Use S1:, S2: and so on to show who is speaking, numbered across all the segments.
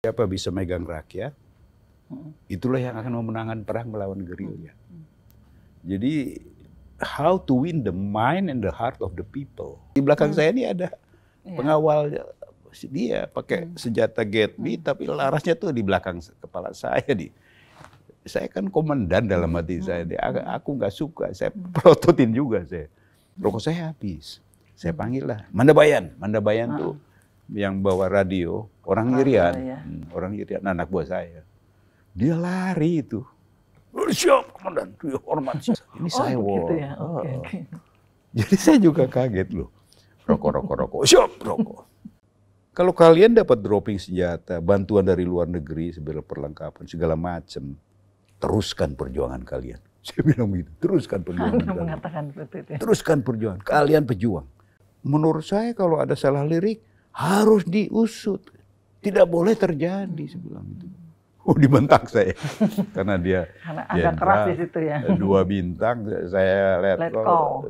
S1: Siapa bisa megang rakyat, itulah yang akan memenangkan perang melawan gerilya. Jadi, how to win the mind and the heart of the people. Di belakang saya ini ada pengawal dia pakai senjata Gatling, tapi larasnya tuh di belakang kepala saya. Saya kan komandan dalam hati saya. Aku nggak suka, saya prototin juga saya. Rokok saya habis. Saya panggil lah, Mandabayan. Mandabayan tuh yang bawa radio, orang Irian. Orang Irian, anak buah saya. Dia lari itu. Siap, komandan. Hormat. Ini saya,
S2: gitu ya?
S1: Jadi saya juga kaget loh. Rokok. Siap, rokok. Kalau kalian dapat dropping senjata, bantuan dari luar negeri, segala perlengkapan, segala macam, teruskan perjuangan kalian. Saya bilang begitu, teruskan perjuangan kalian.
S2: Mengatakan seperti itu ya?
S1: Teruskan perjuangan, kalian pejuang. Menurut saya kalau ada salah lirik, harus diusut. Tidak boleh terjadi, saya bilang gitu. Oh, dibentak saya. Karena dia
S2: agak keras di situ ya.
S1: 2 bintang, saya let go.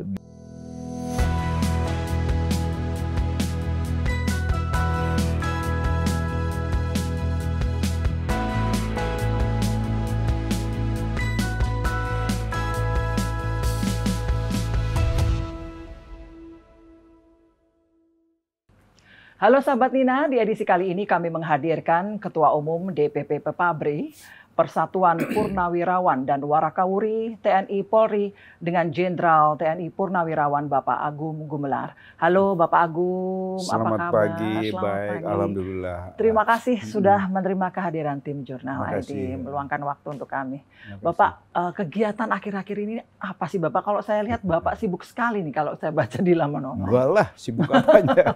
S2: Halo sahabat Nina, di edisi kali ini kami menghadirkan Ketua Umum DPP Pepabri, Persatuan Purnawirawan dan Warakawuri TNI Polri dengan Jenderal TNI Purnawirawan Bapak Agung Gumelar. Halo Bapak Agung,
S1: Selamat
S2: apa kabar?
S1: Pagi, baik, alhamdulillah.
S2: Terima kasih sudah menerima kehadiran tim Jurnal ID, meluangkan waktu untuk kami. Bapak, kegiatan akhir-akhir ini apa sih Bapak? Kalau saya lihat Bapak sibuk sekali nih kalau saya baca di laman online.
S1: Enggak lah, sibuk apanya.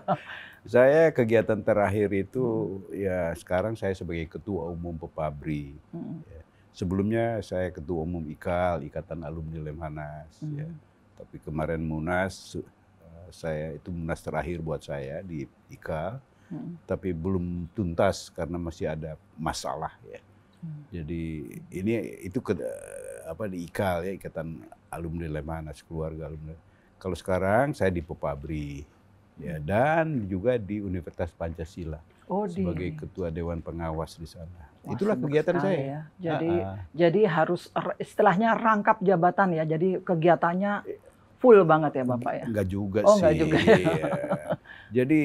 S1: Saya kegiatan terakhir itu ya sekarang saya sebagai Ketua Umum Pepabri. Sebelumnya saya Ketua Umum IKAL, Ikatan Alumni Lemhanas. Ya. Tapi kemarin Munas, saya itu Munas terakhir buat saya di IKAL. Tapi belum tuntas karena masih ada masalah ya. Jadi itu di IKAL ya, Ikatan Alumni Lemhanas, keluarga alumni. Kalau sekarang saya di Pepabri. Ya, dan juga di Universitas Pancasila sebagai Ketua Dewan Pengawas di sana. Itulah kegiatan saya.
S2: Ya. Jadi harus istilahnya rangkap jabatan ya. Jadi kegiatannya full banget ya Bapak ya.
S1: Enggak juga sih.
S2: Enggak juga.
S1: Ya. Jadi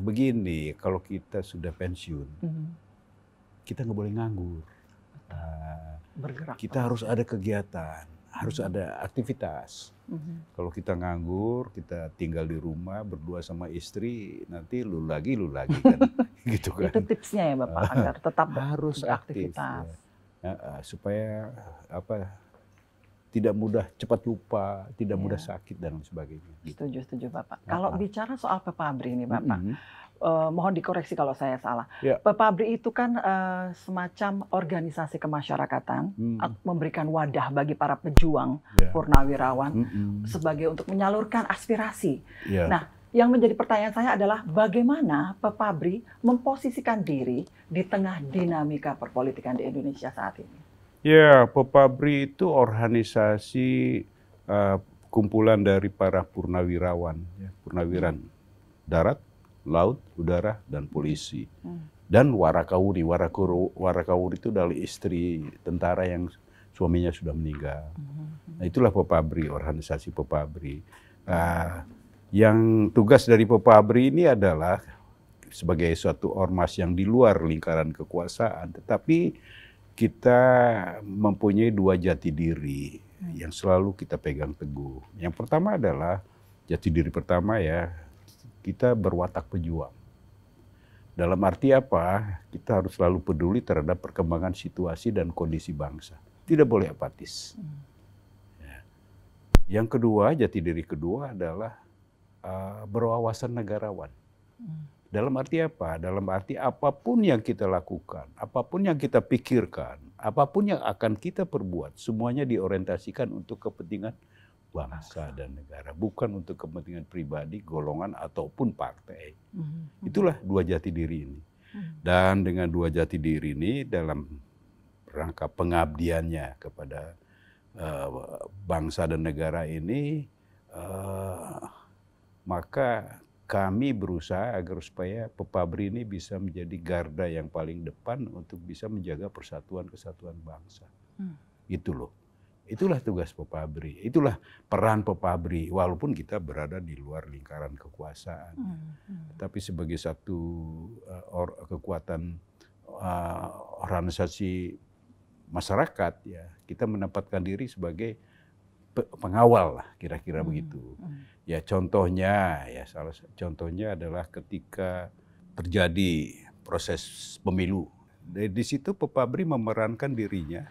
S1: begini, kalau kita sudah pensiun, kita nggak boleh nganggur.
S2: Bergerak.
S1: Kita harus ada kegiatan, harus ada aktivitas. Kalau kita nganggur, kita tinggal di rumah berdua sama istri, nanti lu lagi kan, gitu kan.
S2: Itu tipsnya ya Bapak agar tetap
S1: harus
S2: beraktivitas.
S1: Aktif, ya. Supaya tidak mudah cepat lupa, tidak mudah sakit dan sebagainya.
S2: Setuju Bapak. Kalau bicara soal Pepabri ini Bapak, mohon dikoreksi kalau saya salah. Pepabri itu kan semacam organisasi kemasyarakatan, memberikan wadah bagi para pejuang purnawirawan sebagai untuk menyalurkan aspirasi. Nah, yang menjadi pertanyaan saya adalah bagaimana Pepabri memposisikan diri di tengah dinamika perpolitikan di Indonesia saat ini?
S1: Ya, Pepabri itu organisasi kumpulan dari para purnawirawan, purnawiran darat, laut, udara, dan polisi. Dan Warakawuri. Warakawuri itu adalah istri tentara yang suaminya sudah meninggal. Nah, itulah Pepabri, organisasi Pepabri. Yang tugas dari Pepabri ini adalah sebagai suatu ormas yang di luar lingkaran kekuasaan, tetapi kita mempunyai 2 jati diri yang selalu kita pegang teguh. Yang pertama adalah jati diri pertama ya, kita berwatak pejuang. Dalam arti apa? Kita harus selalu peduli terhadap perkembangan situasi dan kondisi bangsa. Tidak boleh apatis. Yang kedua, jati diri kedua adalah berwawasan negarawan. Dalam arti apa? Dalam arti apapun yang kita lakukan, apapun yang kita pikirkan, apapun yang akan kita perbuat, semuanya diorientasikan untuk kepentingan bangsa dan negara, bukan untuk kepentingan pribadi, golongan, ataupun partai. Itulah 2 jati diri ini. Dan dengan 2 jati diri ini dalam rangka pengabdiannya kepada bangsa dan negara ini, maka kami berusaha agar supaya Pepabri ini bisa menjadi garda yang paling depan untuk bisa menjaga persatuan kesatuan bangsa. Itu loh. Itulah tugas Pepabri. Itulah peran Pepabri. Walaupun kita berada di luar lingkaran kekuasaan. Tapi sebagai satu kekuatan organisasi masyarakat, ya kita menempatkan diri sebagai pengawal lah, kira-kira begitu. Ya contohnya, ya salah contohnya adalah ketika terjadi proses pemilu. Di situ Pepabri memerankan dirinya.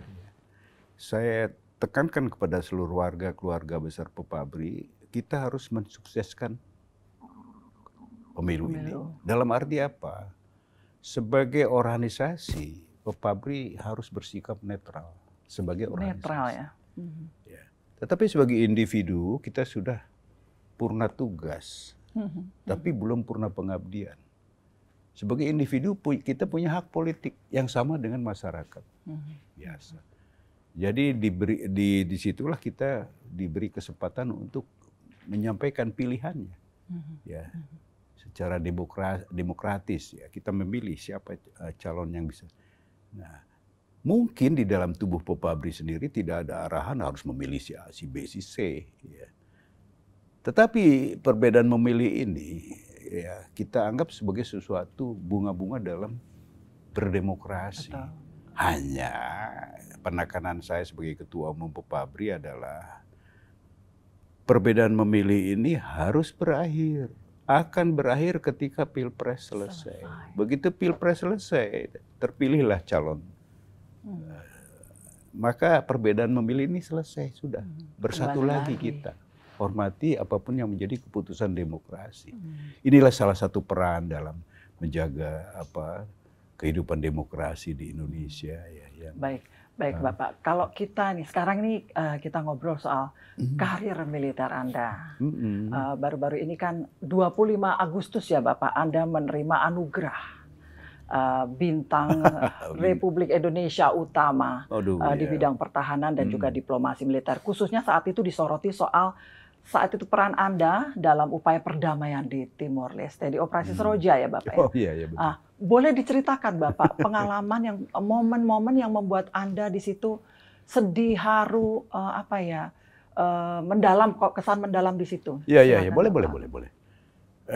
S1: Saya tekankan kepada seluruh keluarga besar Pepabri, kita harus mensukseskan pemilu ini. Dalam arti apa? Sebagai organisasi, Pepabri harus bersikap netral sebagai organisasi.
S2: Netral ya.
S1: Ya. Tetapi sebagai individu kita sudah purna tugas, tapi belum purna pengabdian. Sebagai individu kita punya hak politik yang sama dengan masyarakat biasa. Jadi disitulah kita diberi kesempatan untuk menyampaikan pilihannya, ya, secara demokratis. Ya, kita memilih siapa calon yang bisa. Nah, mungkin di dalam tubuh Pepabri sendiri tidak ada arahan harus memilih si B, si C. Ya. Tetapi perbedaan memilih ini, ya, kita anggap sebagai sesuatu bunga-bunga dalam berdemokrasi. Betul. Hanya penekanan saya sebagai ketua umum Pepabri adalah perbedaan memilih ini harus berakhir. Akan berakhir ketika Pilpres selesai. Begitu Pilpres selesai, terpilihlah calon. Maka perbedaan memilih ini selesai, sudah. Bersatu lagi kita. Hormati apapun yang menjadi keputusan demokrasi. Inilah salah satu peran dalam menjaga kehidupan demokrasi di Indonesia. Ya.
S2: Baik Bapak. Kalau kita nih sekarang ini kita ngobrol soal karir militer Anda. Baru-baru ini kan 25 Agustus ya Bapak, Anda menerima anugerah bintang Republik Indonesia Utama di bidang pertahanan dan juga diplomasi militer. Khususnya saat itu disoroti soal saat itu peran Anda dalam upaya perdamaian di Timor Leste, di Operasi Seroja ya Bapak ya?
S1: Oh iya, betul.
S2: Boleh diceritakan Bapak pengalaman yang momen-momen yang membuat Anda di situ sedih, haru, mendalam, kesan mendalam di situ?
S1: Iya, boleh.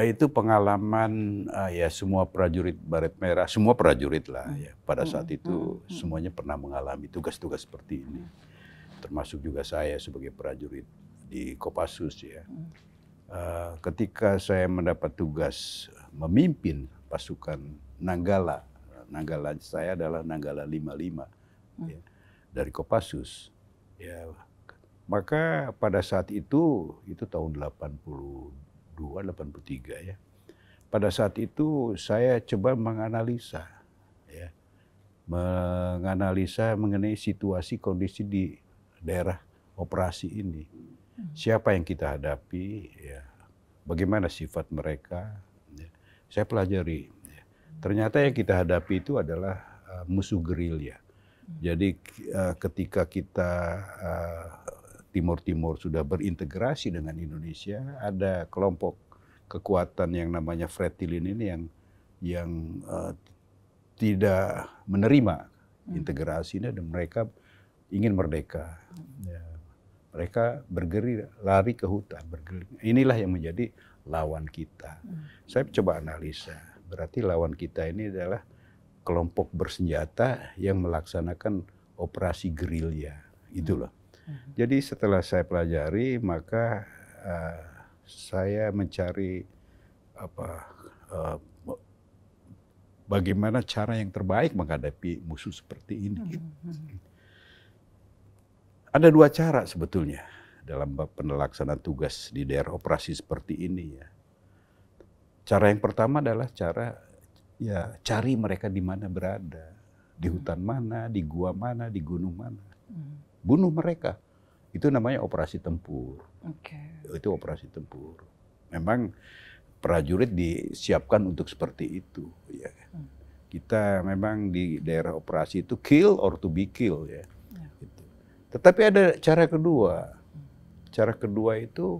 S1: Itu pengalaman ya semua prajurit Baret Merah, semua prajurit lah ya. Pada saat itu semuanya pernah mengalami tugas-tugas seperti ini. Termasuk juga saya sebagai prajurit di Kopassus ya. Ketika saya mendapat tugas memimpin pasukan Nanggala saya adalah Nanggala 55 ya, dari Kopassus. Ya, maka pada saat itu tahun 82, 83 ya. Pada saat itu saya coba menganalisa mengenai situasi kondisi di daerah operasi ini. Siapa yang kita hadapi, ya, bagaimana sifat mereka, ya. Saya pelajari. Ya. Ternyata yang kita hadapi itu adalah musuh gerilya. Jadi ketika kita Timur sudah berintegrasi dengan Indonesia, ada kelompok kekuatan yang namanya Fretilin ini yang tidak menerima integrasi ini dan mereka ingin merdeka. Ya. Mereka bergerilya, lari ke hutan, bergerilya. Inilah yang menjadi lawan kita. Saya coba analisa, berarti lawan kita ini adalah kelompok bersenjata yang melaksanakan operasi gerilya. Itu loh. Jadi setelah saya pelajari, maka saya mencari bagaimana cara yang terbaik menghadapi musuh seperti ini. Ada dua cara sebetulnya dalam pelaksanaan tugas di daerah operasi seperti ini ya. Cara yang pertama adalah cari mereka di mana berada, di hutan mana, di gua mana, di gunung mana, bunuh mereka. Itu namanya operasi tempur. Itu operasi tempur. Memang prajurit disiapkan untuk seperti itu. Ya. Kita memang di daerah operasi itu kill or to be killed ya. Tetapi ada cara kedua. Cara kedua itu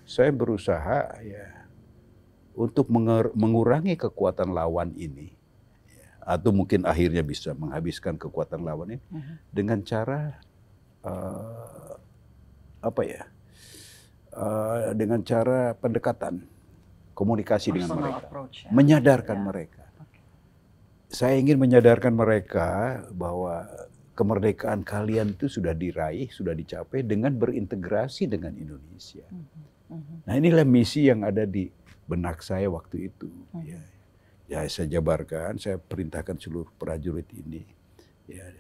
S1: saya berusaha ya untuk mengurangi kekuatan lawan ini, atau mungkin akhirnya bisa menghabiskan kekuatan lawan ini dengan cara dengan cara pendekatan, komunikasi dengan mereka, menyadarkan mereka. Saya ingin menyadarkan mereka bahwa kemerdekaan kalian itu sudah diraih, sudah dicapai dengan berintegrasi dengan Indonesia. Nah, inilah misi yang ada di benak saya waktu itu. Ya, saya jabarkan, saya perintahkan seluruh prajurit ini. Ya,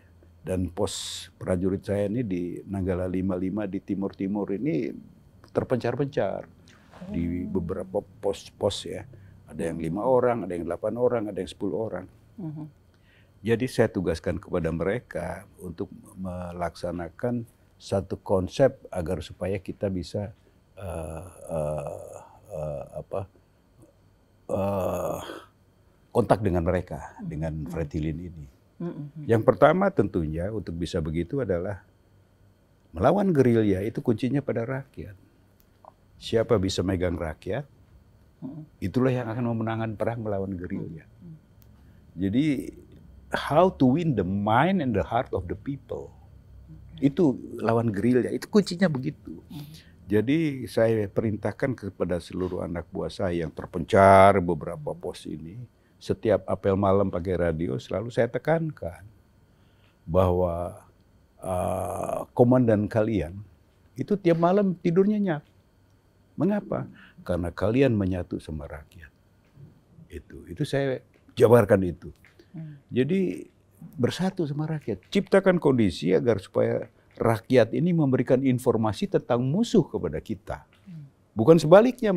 S1: dan pos prajurit saya ini di Nanggala 55 di timur-timur ini terpencar-pencar di beberapa pos-pos ya. Ada yang 5 orang, ada yang 8 orang, ada yang 10 orang. Jadi saya tugaskan kepada mereka untuk melaksanakan satu konsep agar supaya kita bisa kontak dengan mereka, dengan Fretilin ini. Yang pertama tentunya untuk bisa begitu adalah melawan gerilya itu kuncinya pada rakyat. Siapa bisa megang rakyat, itulah yang akan memenangkan perang melawan gerilya. Jadi how to win the mind and the heart of the people. Itu lawan gerilya, itu kuncinya begitu. Jadi saya perintahkan kepada seluruh anak buah saya yang terpencar beberapa pos ini, setiap apel malam pakai radio selalu saya tekankan bahwa komandan kalian itu tiap malam tidurnya nyenyak. Mengapa? Karena kalian menyatu sama rakyat. Itu saya jabarkan itu. Jadi bersatu sama rakyat, ciptakan kondisi agar supaya rakyat ini memberikan informasi tentang musuh kepada kita, bukan sebaliknya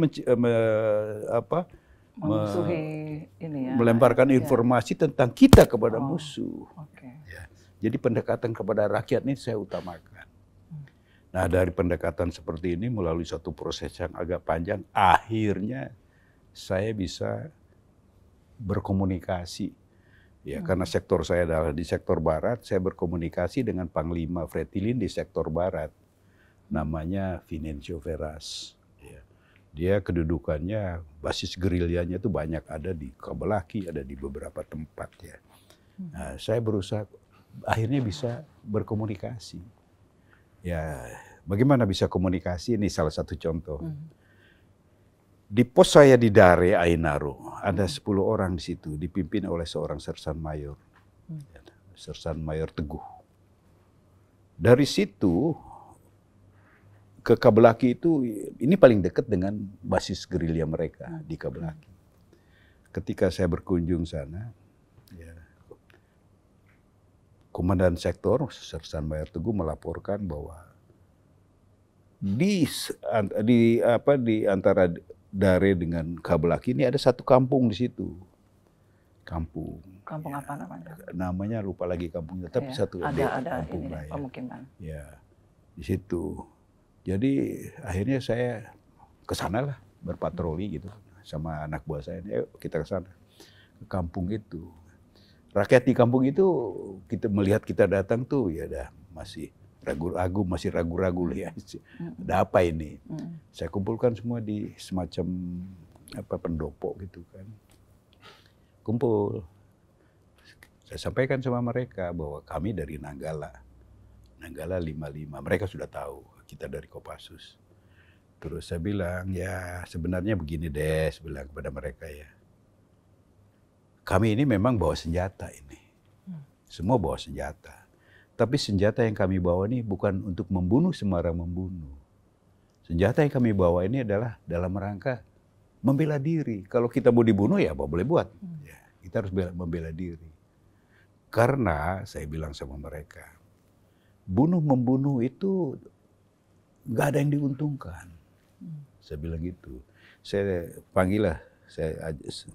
S1: melemparkan informasi tentang kita kepada musuh. Ya. Jadi pendekatan kepada rakyat ini saya utamakan. Nah, dari pendekatan seperti ini melalui satu proses yang agak panjang, akhirnya saya bisa berkomunikasi. Ya, karena sektor saya adalah di sektor barat, saya berkomunikasi dengan Panglima Fretilin di sektor barat. Namanya Venancio Veras. Ya. Dia kedudukannya, basis gerilyanya itu banyak ada di Kabelaki, ada di beberapa tempat ya. Nah, saya berusaha akhirnya bisa berkomunikasi. Ya, bagaimana bisa komunikasi? Ini salah satu contoh. Di pos saya di Dare, Ainaro, ada 10 orang di situ, dipimpin oleh seorang Sersan Mayor. Sersan Mayor Teguh. Dari situ ke Kabelaki itu, ini paling dekat dengan basis gerilya mereka di Kabelaki. Ketika saya berkunjung sana, ya, Komandan Sektor, Sersan Mayor Teguh melaporkan bahwa di antara Dare dengan Kabelaki ini ada satu kampung di situ. Kampung ya,
S2: apa namanya?
S1: Namanya lupa lagi kampungnya, tapi satu kampung lah ya.
S2: Pemukiman.
S1: Ya, di situ. Jadi akhirnya saya ke sana lah berpatroli gitu sama anak buah saya. Ayo kita ke sana, ke kampung itu. Rakyat di kampung itu kita melihat kita datang tuh ya dah masih ragu-ragu lah ya. Ada apa ini? Saya kumpulkan semua di semacam pendopo gitu kan. Kumpul. Saya sampaikan sama mereka bahwa kami dari Nanggala 55. Mereka sudah tahu kita dari Kopassus. Terus saya bilang, ya sebenarnya begini deh, saya bilang kepada mereka ya. Kami ini memang bawa senjata ini. Semua bawa senjata. Tapi senjata yang kami bawa ini bukan untuk membunuh sembarang membunuh. Senjata yang kami bawa ini adalah dalam rangka membela diri. Kalau kita mau dibunuh ya boleh buat. Ya, kita harus membela diri. Karena saya bilang sama mereka, bunuh-membunuh itu nggak ada yang diuntungkan. Saya bilang gitu. Saya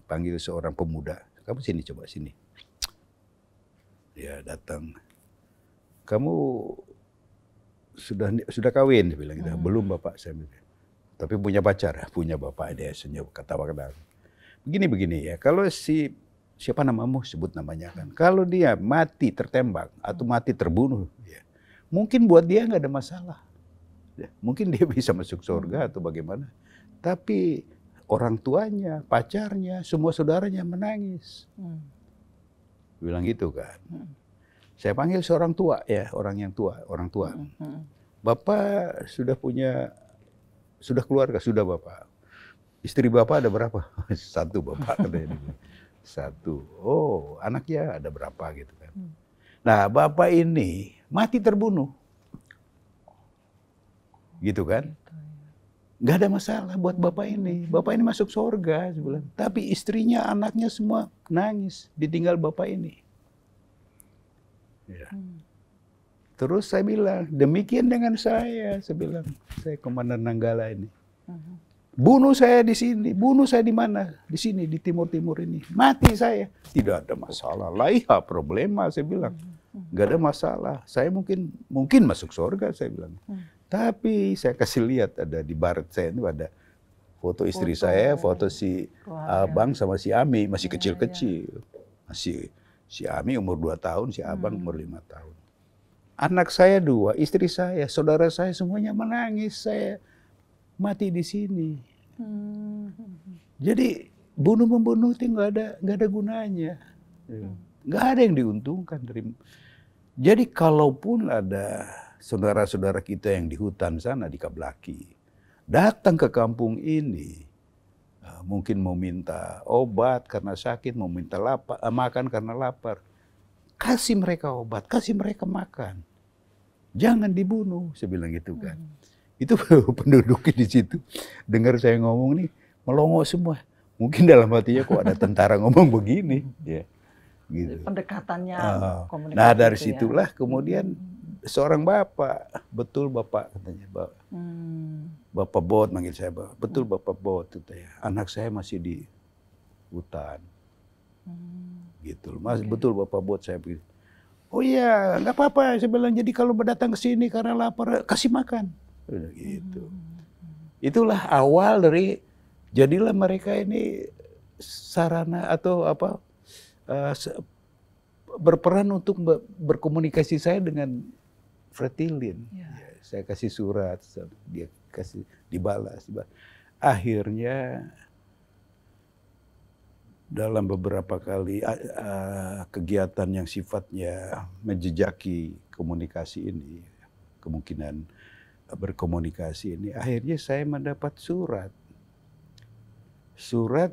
S1: panggil seorang pemuda. Kamu sini, coba sini. Dia datang. Kamu sudah kawin, bilang gitu. Belum Bapak, saya bilang. Tapi punya pacar, punya Bapak, dia senyum ketawa-ketawa. Begini ya, kalau siapa namamu, sebut namanya kan. Kalau dia mati tertembak atau mati terbunuh, ya, mungkin buat dia nggak ada masalah. Ya, mungkin dia bisa masuk surga atau bagaimana. Tapi orang tuanya, pacarnya, semua saudaranya menangis. Bilang gitu kan. Saya panggil seorang tua ya, orang tua. Bapak sudah keluarga, sudah Bapak. Istri Bapak ada berapa? Satu Bapak katanya. Satu. Oh, anaknya ada berapa gitu kan. Nah, Bapak ini mati terbunuh. Gitu kan. Nggak ada masalah buat Bapak ini. Bapak ini masuk surga sebulan. Tapi istrinya, anaknya semua nangis. Ditinggal Bapak ini. Ya. Terus saya bilang, demikian dengan saya. Saya bilang, saya Komandan Nanggala ini. Bunuh saya di sini. Bunuh saya di mana? Di sini, di timur-timur ini. Mati saya. Tidak ada masalah. Laiha problema, saya bilang. Nggak ada masalah. Saya mungkin masuk surga, saya bilang. Tapi saya kasih lihat ada di barat saya itu ada foto istri saya, foto si Abang sama si Ami masih kecil-kecil. Masih si Ami umur 2 tahun, si Abang umur 5 tahun. Anak saya 2, istri saya, saudara saya semuanya menangis. Saya mati di sini. Jadi bunuh-membunuh itu nggak ada gunanya. Nggak ada yang diuntungkan dari. Jadi kalaupun ada saudara-saudara kita yang di hutan sana, di Kablaki, datang ke kampung ini, mungkin mau minta obat karena sakit, mau minta makan karena lapar. Kasih mereka obat, kasih mereka makan. Jangan dibunuh, saya bilang gitu kan. Itu penduduk di situ, dengar saya ngomong nih, melongo semua. Mungkin dalam hatinya kok ada tentara ngomong begini. Ya, gitu.
S2: Pendekatannya komunikasi.
S1: Nah dari situlah kemudian seorang bapak, betul Bapak katanya, Bapak Bot manggil saya, betul Bapak Bot, katanya, anak saya masih di hutan, gitu, betul Bapak Bot, saya begitu. Oh iya, nggak apa-apa, saya bilang, jadi kalau datang ke sini karena lapar, kasih makan, gitu. Itulah awal dari, jadilah mereka ini sarana atau apa, berperan untuk berkomunikasi saya dengan Fretilin. Ya, saya kasih surat, dia kasih dibalas. Akhirnya dalam beberapa kali kegiatan yang sifatnya menjejaki komunikasi ini, kemungkinan berkomunikasi ini, akhirnya saya mendapat surat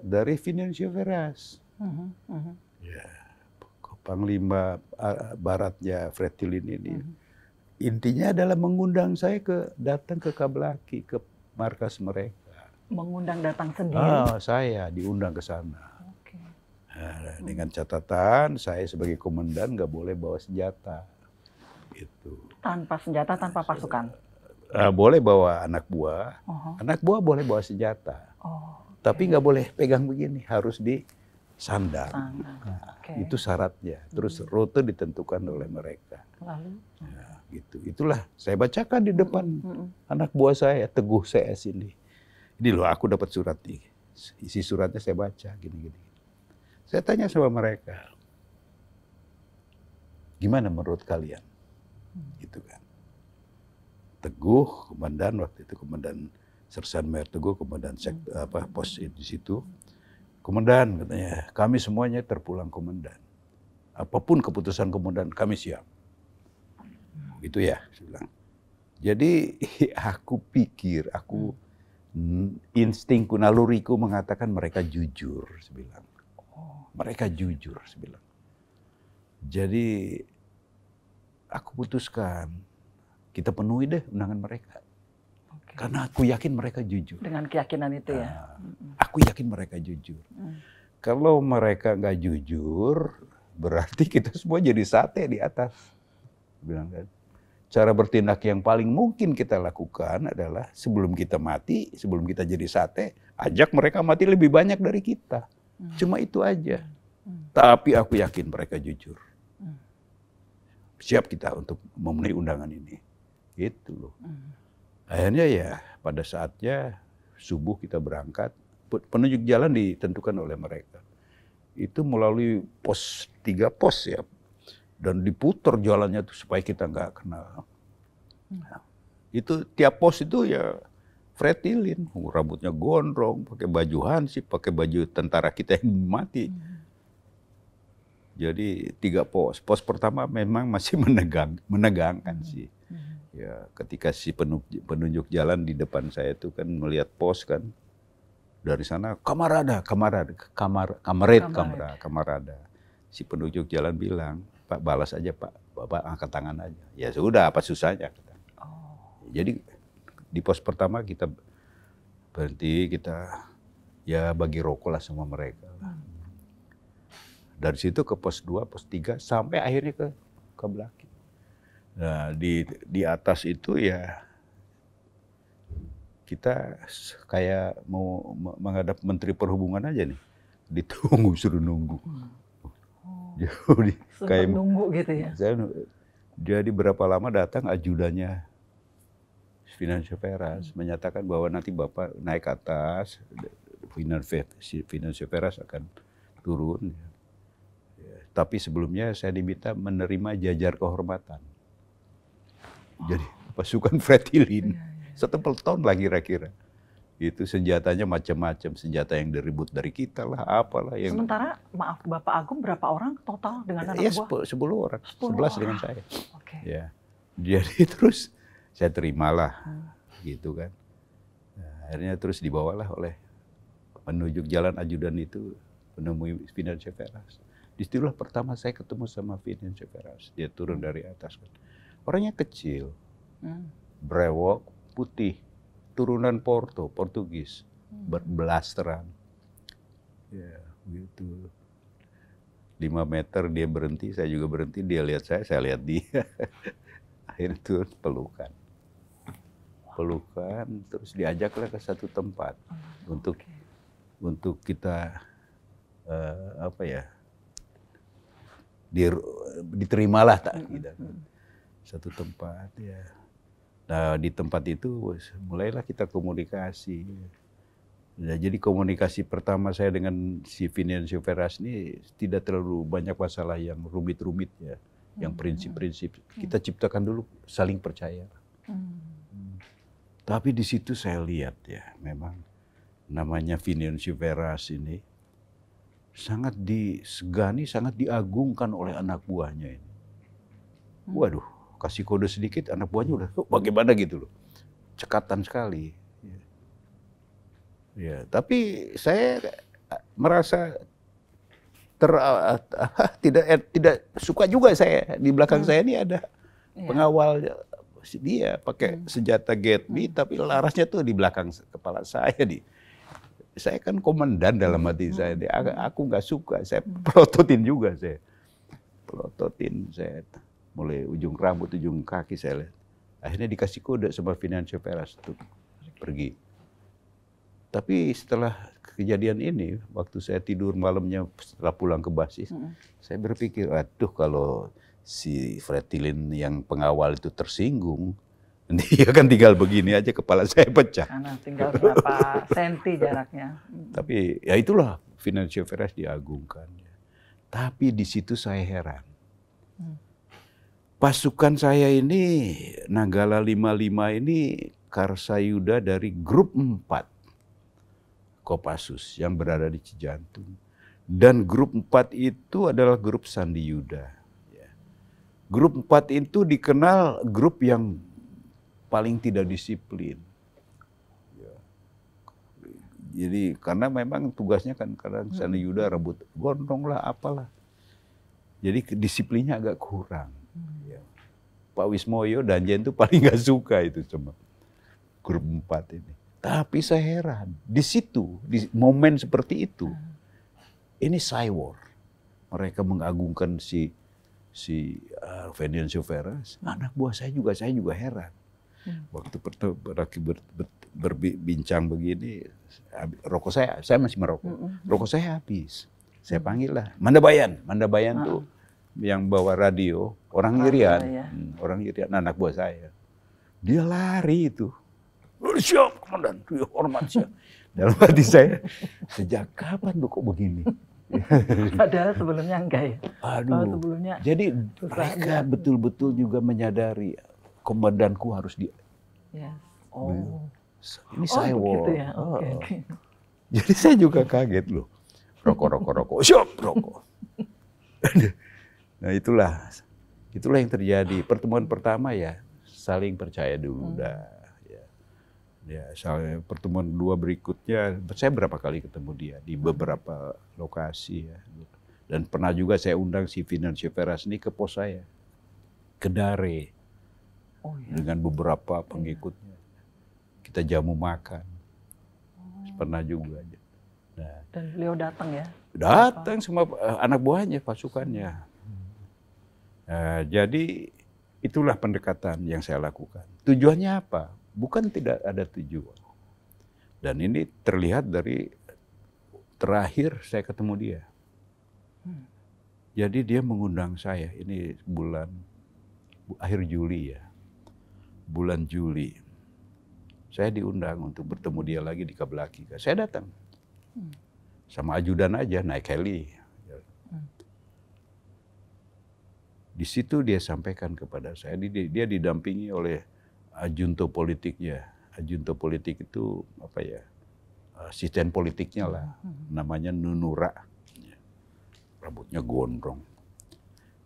S1: dari Financial Veras. Ya, Panglima Baratnya Fretilin ini. Intinya adalah mengundang saya datang ke Kablaki, ke markas mereka.
S2: Mengundang datang sendiri?
S1: Saya diundang ke sana. Nah, dengan catatan saya sebagai komandan nggak boleh bawa senjata. Gitu.
S2: Tanpa senjata, tanpa pasukan?
S1: Boleh bawa anak buah. Anak buah boleh bawa senjata. Tapi nggak boleh pegang begini, harus disandar. Itu syaratnya. Terus rute ditentukan oleh mereka.
S2: Lalu?
S1: Gitu. Itulah saya bacakan di depan anak buah saya, Teguh CS ini. Ini loh, aku dapat surat nih. Isi suratnya saya baca, gini-gini. Saya tanya sama mereka, gimana menurut kalian? Gitu kan. Teguh, komandan waktu itu, Komandan Sersan Mayor Teguh, komandan pos di situ. Komandan katanya, kami semuanya terpulang komandan. Apapun keputusan komandan, kami siap. Gitu ya, saya bilang. Jadi aku pikir, instingku, naluriku mengatakan mereka jujur, saya bilang. Mereka jujur, saya bilang. Jadi aku putuskan, kita penuhi deh undangan mereka. Karena aku yakin mereka jujur.
S2: Dengan keyakinan itu ya?
S1: Aku yakin mereka jujur. Kalau mereka nggak jujur, berarti kita semua jadi sate di atas. Bilang kan. Cara bertindak yang paling mungkin kita lakukan adalah sebelum kita mati, sebelum kita jadi sate, ajak mereka mati lebih banyak dari kita. Cuma itu aja. Tapi aku yakin mereka jujur. Siap kita untuk memenuhi undangan ini. Gitu loh. Akhirnya ya pada saatnya subuh kita berangkat. Penunjuk jalan ditentukan oleh mereka. Itu melalui 3 pos ya. Dan diputar jalannya tuh supaya kita nggak kenal. Itu tiap pos itu ya Fretilin, rambutnya gondrong, pakai baju hansip, pakai baju tentara kita yang mati. Jadi 3 pos. Pos pertama memang masih menegangkan sih. Ya, ketika si penunjuk jalan di depan saya itu kan melihat pos kan, dari sana kamarada. Si penunjuk jalan bilang, Pak balas aja Pak, Bapak angkat tangan aja. Ya sudah, apa susahnya. Jadi di pos pertama kita berhenti, kita ya bagi rokok lah sama mereka. Dari situ ke pos 2, pos 3, sampai akhirnya ke belakang. Nah, di atas itu ya kita kayak mau menghadap Menteri Perhubungan aja nih. Ditunggu, suruh nunggu. Jadi kayak
S2: nunggu gitu ya.
S1: Jadi berapa lama datang ajudannya Financial Affairs menyatakan bahwa nanti Bapak naik ke atas, Financial Affairs akan turun. Tapi sebelumnya saya diminta menerima jajar kehormatan. Jadi pasukan Fretilin, 1 peleton lah kira-kira. Itu senjatanya macam-macam, senjata yang direbut dari kita lah, apalah.
S2: Sementara, maaf Bapak Agung, berapa orang total dengan anak buah?
S1: 10 orang, 11 dengan saya.
S2: Okay.
S1: Ya. Jadi terus saya terimalah, gitu kan. Nah, akhirnya terus dibawalah oleh penunjuk jalan ajudan itu menemui Financial Affairs. Disitulah pertama saya ketemu sama Financial Affairs. Dia turun dari atas. Orangnya kecil, brewok, putih, turunan Portugis, berblasteran. Ya, gitu. 5 meter dia berhenti, saya juga berhenti, dia lihat saya lihat dia. Akhirnya turun pelukan. Pelukan, terus diajaklah ke satu tempat untuk kita diterimalah tak gitu. Satu tempat ya. Nah, di tempat itu mulailah kita komunikasi. Nah, jadi komunikasi pertama saya dengan si Financial Affairs ini tidak terlalu banyak masalah yang rumit-rumit ya. Yang prinsip-prinsip kita ciptakan dulu saling percaya. Tapi di situ saya lihat ya, memang namanya Financial Affairs ini sangat disegani, sangat diagungkan oleh anak buahnya ini. Waduh, kasih kode sedikit anak buahnya udah bagaimana gitu loh. Cekatan sekali. Ya, tapi saya merasa tidak suka juga saya. Di belakang saya ini ada pengawal dia pakai senjata Gatling, tapi larasnya tuh di belakang kepala saya di. Saya kan komandan dalam hati saya. Aku nggak suka. Saya pelototin juga saya. Mulai ujung rambut, ujung kaki saya lihat. Akhirnya dikasih kode sama Financial Affairs untuk pergi. Tapi setelah kejadian ini, waktu saya tidur malamnya setelah pulang ke basis, saya berpikir, aduh kalau si Fretilin yang pengawal itu tersinggung, dia kan tinggal begini aja kepala saya pecah.
S2: Karena tinggal berapa senti jaraknya.
S1: Tapi ya itulah Financial Affairs diagungkan. Tapi di situ saya heran. Pasukan saya ini, Nanggala 55 ini Karsayuda dari grup 4 Kopassus yang berada di Cijantung. Dan grup 4 itu adalah grup Sandi Yuda. Grup 4 itu dikenal grup yang paling tidak disiplin. Jadi karena memang tugasnya kan kadang Sandi Yuda rebut gondrong lah apalah. Jadi disiplinnya agak kurang. Pak Wismoyo dan Jen itu paling gak suka itu sama grup 4 ini. Tapi saya heran, di situ, di momen seperti itu, ini cyber. Mereka mengagungkan si Financial Affairs. Anak buah saya juga heran. Waktu berbincang begini, rokok saya masih merokok. Rokok saya habis. Saya panggil lah, Mandabayan tuh yang bawa radio, orang Irian, orang Irian, anak buah saya. Dia lari itu. Siap, komandan, hormat siap. Dalam hati saya, sejak kapan lu kok begini?
S2: Padahal sebelumnya enggak ya?
S1: Aduh, sebelumnya jadi mereka betul-betul juga menyadari komandanku harus Ini Saiwol.
S2: Begitu ya? Okay.
S1: Jadi saya juga kaget loh. Rokok. Siap, rokok. Nah itulah yang terjadi. Pertemuan pertama ya saling percaya dulu dah. Ya, pertemuan kedua berikutnya, saya berapa kali ketemu dia di beberapa lokasi ya. Dan pernah juga saya undang si Finansi Veras ini ke pos saya, ke Dare, dengan beberapa pengikutnya. Kita jamu makan, pernah juga. Nah,
S2: dan beliau datang ya?
S1: Datang semua anak buahnya, pasukannya. Nah, jadi itulah pendekatan yang saya lakukan. Tujuannya apa? Bukan tidak ada tujuan. Dan ini terlihat dari terakhir saya ketemu dia. Jadi dia mengundang saya, ini akhir Juli ya. Bulan Juli. Saya diundang untuk bertemu dia lagi di Kablaki. Saya datang. Sama ajudan aja, naik heli. Di situ dia sampaikan kepada saya, dia didampingi oleh ajunto politiknya. Ajunto politik itu apa ya? Asisten politiknya lah, namanya Nunura. Rambutnya gondrong.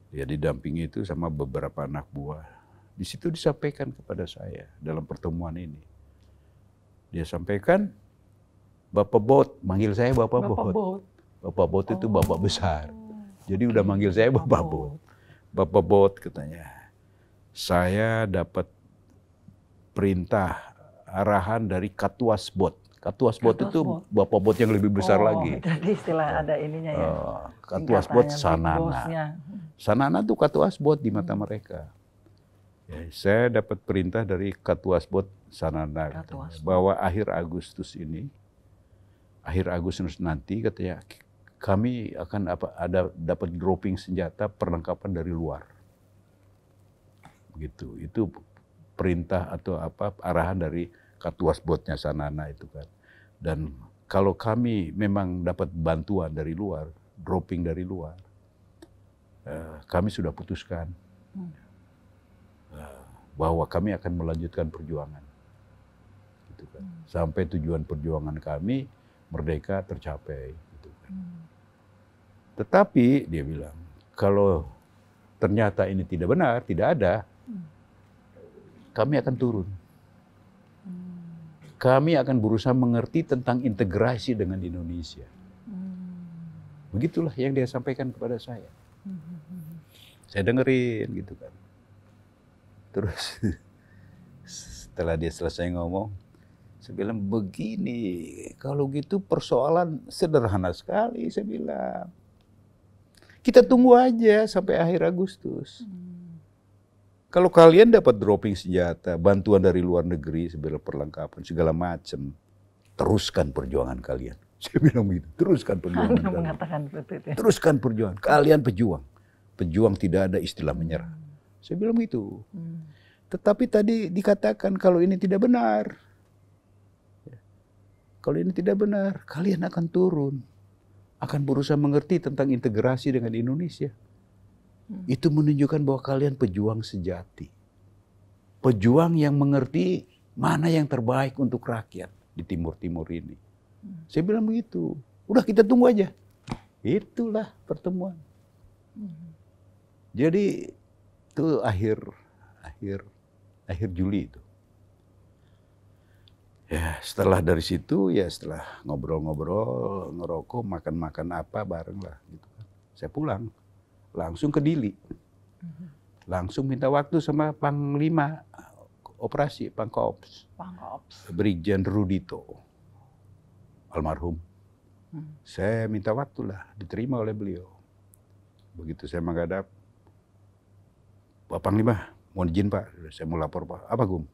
S1: Dia didampingi itu sama beberapa anak buah. Di situ disampaikan kepada saya dalam pertemuan ini. Dia sampaikan, Bapak Bot, manggil saya Bapak Bot. Bapak Bot itu Bapak besar. Jadi udah manggil saya Bapak Bot. Bapak Bot katanya, saya dapat perintah arahan dari Katuas Bot. Katuas Bot itu Bapak Bot yang lebih besar lagi.
S2: Jadi istilah ada ininya ya.
S1: Katuas Bot Sanana. Sanana itu Katuas Bot di mata mereka. Ya, saya dapat perintah dari Katuas Bot Sanana bahwa akhir Agustus nanti katanya kami akan dapat dropping senjata perlengkapan dari luar. Begitu. Itu perintah atau arahan dari Katuas Botnya Sanana itu kan. Dan kalau kami memang dapat bantuan dari luar, dropping dari luar, kami sudah putuskan bahwa kami akan melanjutkan perjuangan. Gitu kan. Sampai tujuan perjuangan kami merdeka tercapai. Gitu kan. Tetapi dia bilang, kalau ternyata ini tidak benar, tidak ada, kami akan turun. Kami akan berusaha mengerti tentang integrasi dengan Indonesia. Begitulah yang dia sampaikan kepada saya. Saya dengerin gitu kan. Terus setelah dia selesai ngomong, saya bilang begini, kalau gitu persoalan sederhana sekali, saya bilang. Kita tunggu aja sampai akhir Agustus. Kalau kalian dapat dropping senjata, bantuan dari luar negeri, segala perlengkapan, segala macam, teruskan perjuangan kalian. Saya bilang begitu, teruskan perjuangan kalian.
S2: Mengatakan seperti itu.
S1: Teruskan perjuangan, kalian pejuang. Pejuang tidak ada istilah menyerah. Saya bilang begitu. Tetapi tadi dikatakan kalau ini tidak benar. Kalau ini tidak benar, kalian akan turun. Akan berusaha mengerti tentang integrasi dengan Indonesia. Itu menunjukkan bahwa kalian pejuang sejati. Pejuang yang mengerti mana yang terbaik untuk rakyat di Timur-Timur ini. Saya bilang begitu. Udah kita tunggu aja. Itulah pertemuan. Jadi itu akhir Juli itu. Ya setelah dari situ ya setelah ngobrol-ngobrol, ngerokok, makan-makan apa bareng lah gitu kan. Saya pulang. Langsung ke Dili. Langsung minta waktu sama Panglima Operasi, Pangkops. Brigjen Rudito. Almarhum. Saya minta waktu lah, diterima oleh beliau. Begitu saya menghadap, Pak Panglima, mohon izin Pak, saya mau lapor Pak. Apa Gum?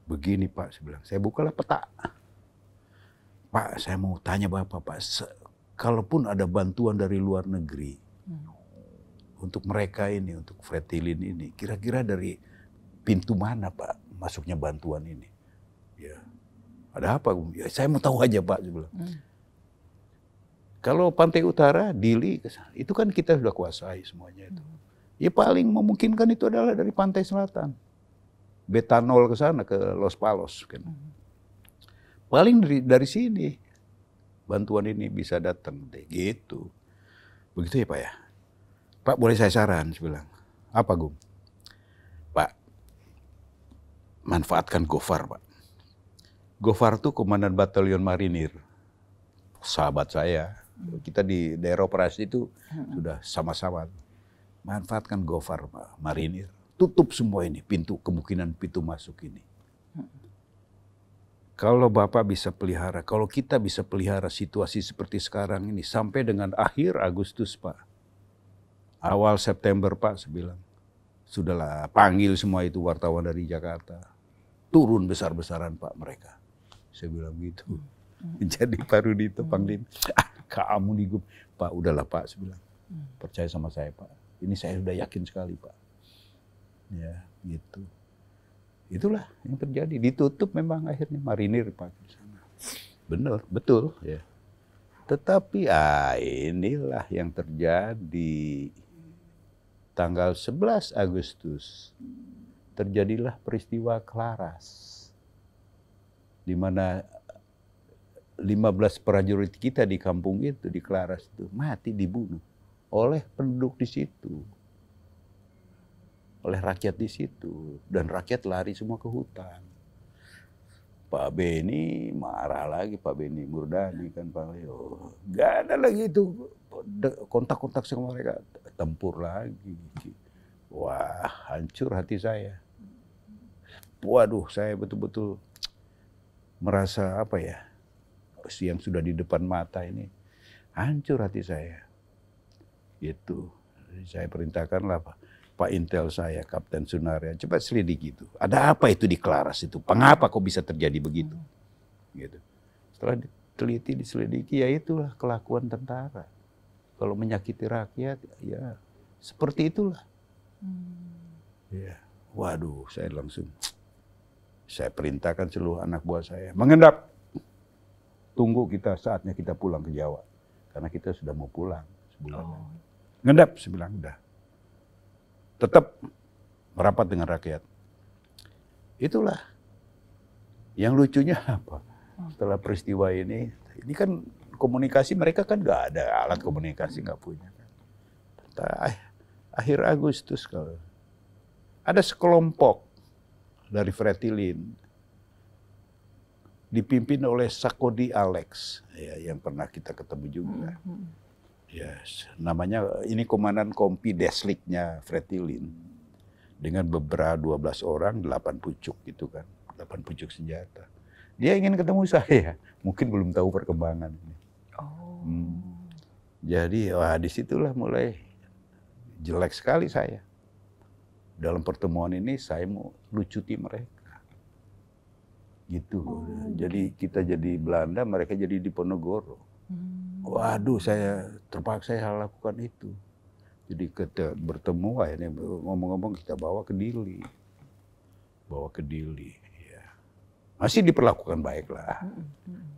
S1: Begini Pak, saya bilang, saya bukalah peta. Pak, saya mau tanya Bapak, Pak, kalaupun ada bantuan dari luar negeri, untuk mereka ini, untuk Fretilin ini, kira-kira dari pintu mana Pak masuknya bantuan ini? Ya, ada apa? Ya, saya mau tahu aja Pak. Kalau pantai utara, Dili, itu kan kita sudah kuasai semuanya itu. Ya paling memungkinkan itu adalah dari pantai selatan. Betanol ke sana, ke Los Palos. Kan. paling dari sini bantuan ini bisa datang deh, gitu. Begitu ya Pak ya. Pak, boleh saya saran? Saya bilang, apa Gum? Pak, manfaatkan Gofar Pak. Gofar tuh komandan batalion marinir, sahabat saya. Kita di daerah operasi itu sudah sama-sama. Manfaatkan Gofar Pak, marinir. Tutup semua ini, kemungkinan pintu masuk ini. Kalau Bapak bisa pelihara, kalau kita bisa pelihara situasi seperti sekarang ini sampai dengan akhir Agustus Pak. Awal September Pak, saya bilang. Sudahlah, panggil semua itu wartawan dari Jakarta. Turun besar-besaran Pak mereka. Saya bilang gitu. Jadi Pak Rudi itu panggil, kamu nih Gum. Pak, udahlah Pak, saya bilang. Percaya sama saya Pak. Ini saya sudah yakin sekali Pak. Ya, gitu. Itulah yang terjadi. Ditutup memang akhirnya marinir Pak di sana. Benar, betul. Ya. Tetapi inilah yang terjadi. Tanggal 11 Agustus terjadilah peristiwa Klaras. Di mana 15 prajurit kita di kampung itu, di Klaras itu, mati dibunuh oleh penduduk di situ. Oleh rakyat di situ, dan rakyat lari semua ke hutan. Pak Beni marah lagi, Pak Beni Murdani kan Pak Leo, gak ada lagi itu kontak-kontak sama mereka, tempur lagi. Wah, hancur hati saya. Waduh, saya betul-betul merasa apa ya, yang sudah di depan mata ini, hancur hati saya. Itu, saya perintahkanlah Pak Intel saya, Kapten Sunaria, coba selidiki itu. Ada apa itu di Klaras itu? Mengapa kok bisa terjadi begitu? Gitu. Setelah diteliti, diselidiki, ya itulah kelakuan tentara. Kalau menyakiti rakyat, ya seperti itulah. Ya, waduh, saya perintahkan seluruh anak buah saya, mengendap. Tunggu kita, saatnya kita pulang ke Jawa. Karena kita sudah mau pulang sebulan lagi. Ngendap, saya bilang, udah. Tetap merapat dengan rakyat. Itulah. Yang lucunya apa? Setelah peristiwa ini kan komunikasi mereka kan nggak ada alat komunikasi, nggak punya. Akhir Agustus kalau ada sekelompok dari Fretilin dipimpin oleh Sakodi Alex, ya, yang pernah kita ketemu juga. Yes, namanya ini komandan kompi desliknya Fretilin dengan beberapa 12 orang, 8 pucuk gitu kan, 8 pucuk senjata. Dia ingin ketemu saya, mungkin belum tahu perkembangan ini. Jadi wah disitulah mulai jelek sekali saya. Dalam pertemuan ini saya mau lucuti mereka, gitu. Jadi kita jadi Belanda, mereka jadi Diponegoro. Waduh, terpaksa saya lakukan itu. Jadi kita bertemu, akhirnya ngomong-ngomong kita bawa ke Dili. Ya. Masih diperlakukan baik lah.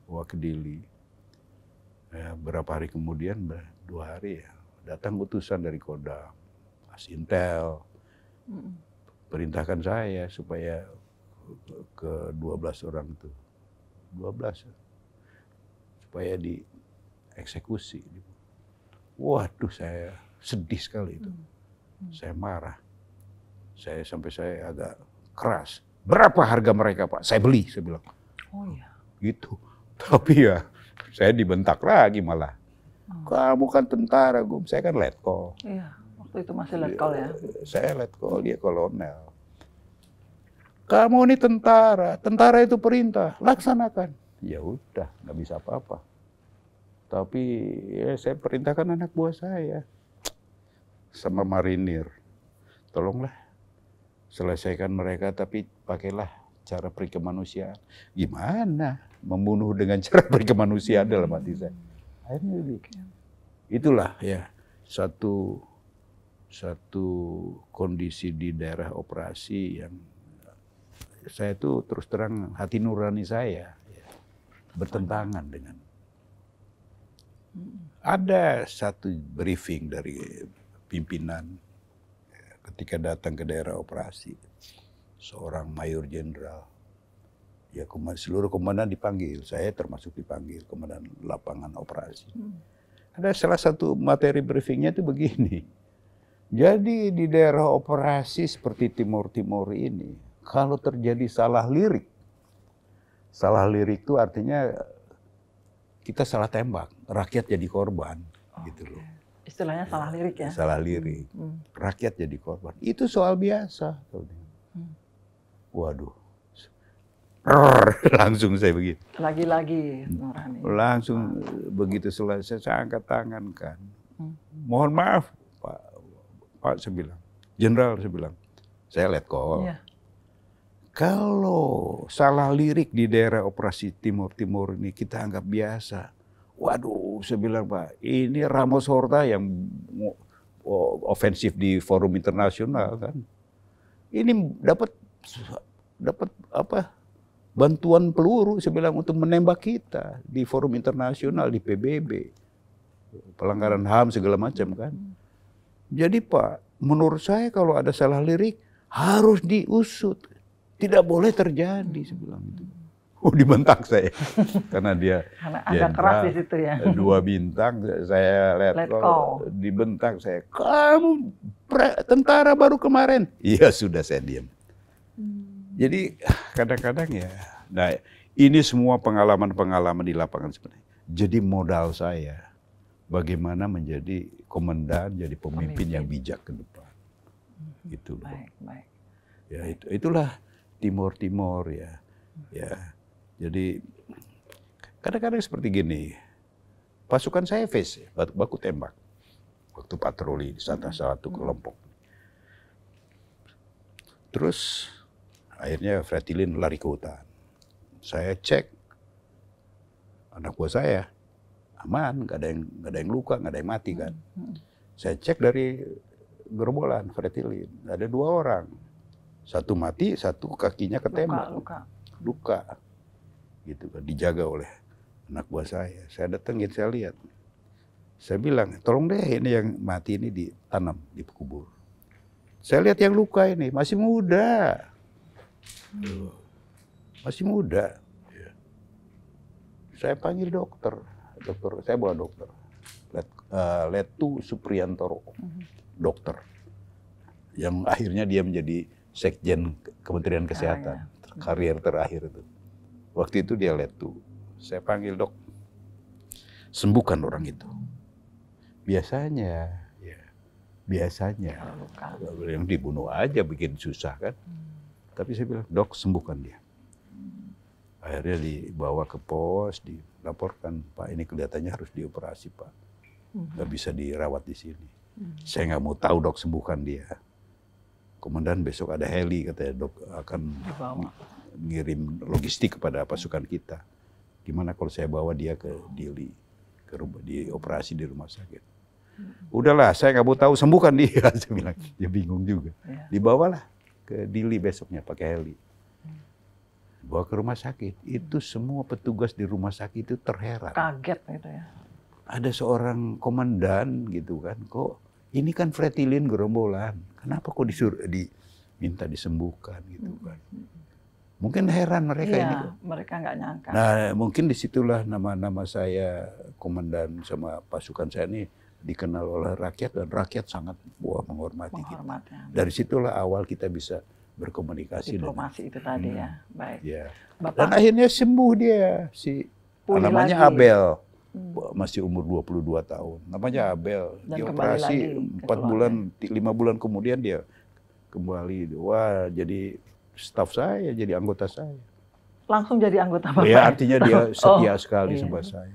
S1: Bawa ke Dili. Ya, berapa hari kemudian, 2 hari ya, datang utusan dari Kodam. Mas Intel perintahkan saya supaya ke 12 orang itu. 12 supaya dieksekusi. Waduh, saya sedih sekali itu. Saya marah. Sampai saya agak keras. Berapa harga mereka Pak? Saya beli, saya bilang.
S2: Oh iya.
S1: Gitu. Tapi ya saya dibentak lagi malah. Kamu kan tentara, Gum. Saya kan letkol.
S2: Iya, waktu itu masih letkol ya.
S1: Saya letkol, dia kolonel. Kamu ini tentara itu perintah, laksanakan. Ya udah, nggak bisa apa-apa. Tapi ya saya perintahkan anak buah saya sama marinir, tolonglah selesaikan mereka, tapi pakailah cara perikemanusiaan. Gimana membunuh dengan cara perikemanusiaan dalam hati saya? Akhirnya itulah ya satu kondisi di daerah operasi yang saya itu terus terang hati nurani saya ya, bertentangan dengan. Ada satu briefing dari pimpinan ketika datang ke daerah operasi, seorang mayor jenderal. Ya seluruh komandan dipanggil, saya termasuk dipanggil, komandan lapangan operasi. Ada salah satu materi briefingnya itu begini. Jadi di daerah operasi seperti Timur Timur ini, kalau terjadi salah lirik itu artinya kita salah tembak, rakyat jadi korban, gitu loh.
S2: Istilahnya salah lirik ya?
S1: Salah lirik, rakyat jadi korban. Itu soal biasa. Waduh. Langsung saya begitu.
S2: Lagi-lagi Nurhani.
S1: Langsung begitu selesai saya angkat tangan kan. Mohon maaf Pak saya bilang. Jenderal saya bilang. Saya let call. Yeah. Kalau salah lirik di daerah operasi Timur-Timur ini kita anggap biasa. Waduh saya bilang Pak, ini Ramos Horta yang ofensif di forum internasional kan. Ini dapat apa? Bantuan peluru, saya bilang, untuk menembak kita di forum internasional, di PBB. Pelanggaran HAM segala macam kan. Jadi Pak, menurut saya kalau ada salah lirik, harus diusut. Tidak boleh terjadi, saya bilang gitu. Oh, dibentak saya. Karena dia
S2: agak keras di situ ya.
S1: 2 bintang, saya let call. Dibentak saya. Kamu tentara baru kemarin. Iya, sudah saya diam. Jadi kadang-kadang ya, nah ini semua pengalaman-pengalaman di lapangan sebenarnya. Jadi modal saya bagaimana menjadi komandan, jadi pemimpin yang bijak ke depan. Gitu loh.
S2: Baik.
S1: Ya itulah Timur-Timur ya. Ya. Jadi kadang-kadang seperti gini. Pasukan saya face baku tembak waktu patroli di satu kelompok. Terus akhirnya Fretilin lari ke hutan. Saya cek anak buah saya aman, nggak ada yang luka, nggak ada yang mati kan. Saya cek dari gerombolan Fretilin ada 2 orang, 1 mati, 1 kakinya ketembak, luka, gitu kan, dijaga oleh anak buah saya. Saya datengin, saya lihat, saya bilang tolong deh ini yang mati ini ditanam, dikubur. Saya lihat yang luka ini masih muda. Masih muda. Saya panggil dokter, saya bawa dokter, Letu Supriyantoro, dokter, yang akhirnya dia menjadi Sekjen Kementerian Kesehatan, karier terakhir itu. Waktu itu dia Letu, saya panggil dok, sembuhkan orang itu. Biasanya yang dibunuh aja bikin susah kan. Tapi saya bilang, dok sembuhkan dia. Akhirnya dibawa ke pos, dilaporkan, Pak ini kelihatannya harus dioperasi Pak. Nggak bisa dirawat di sini. Saya nggak mau tahu dok sembuhkan dia. Komandan besok ada heli katanya dok akan ngirim logistik kepada pasukan kita. Gimana kalau saya bawa dia ke Dili, dioperasi di rumah sakit. Udahlah saya nggak mau tahu, sembuhkan dia. Saya bilang, dia bingung juga. Dibawalah ke Dili besoknya pakai heli. Bawa ke rumah sakit. Itu semua petugas di rumah sakit itu terheran.
S2: Kaget gitu ya.
S1: Ada seorang komandan gitu kan, kok ini kan Fretilin gerombolan. Kenapa kok diminta disembuhkan gitu kan. Mungkin heran mereka ini kok.
S2: Mereka nggak nyangka.
S1: Nah mungkin disitulah nama saya komandan sama pasukan saya ini dikenal oleh rakyat dan rakyat sangat menghormati kita. Dari situlah awal kita bisa berkomunikasi.
S2: Diplomasi itu tadi ya, baik.
S1: Ya. Dan akhirnya sembuh dia, namanya Abel, masih umur 22 tahun. Namanya Abel, dioperasi 4 bulan, 5 bulan kemudian dia kembali. Wah, jadi staf saya, jadi anggota saya.
S2: Langsung jadi anggota Bapak?
S1: Ya, artinya dia setia sekali sama saya.